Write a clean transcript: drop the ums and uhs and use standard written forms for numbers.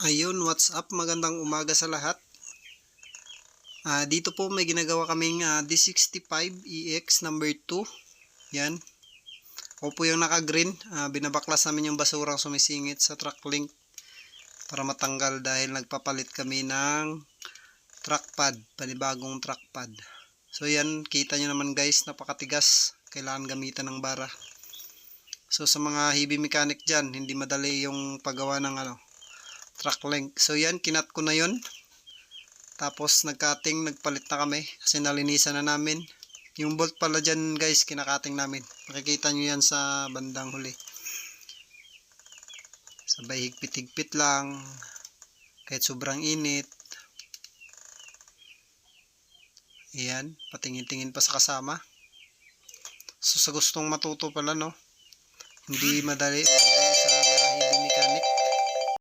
Ayun, what's up? Magandang umaga sa lahat. Dito po may ginagawa kaming D65EX number 2. Yan. Ako po yung naka-green. Binabaklas namin yung basurang sumisingit sa truck link para matanggal dahil nagpapalit kami ng truck pad, panibagong truck pad. So yan, kita nyo naman guys, napakatigas. Kailangan gamitan ng bara. So sa mga heavy mechanic dyan, hindi madali yung paggawa ng truck link. So yan, kinat ko na yun. Tapos nagcutting, nagpalit na kami kasi nalinisan na namin. Yung bolt pala dyan guys, kinakating namin. Makikita nyo yan sa bandang huli. Sabay higpit-higpit lang. Kahit sobrang init. Ayan, patingin-tingin pa sa kasama. So sa gustong matuto pala no, hindi madali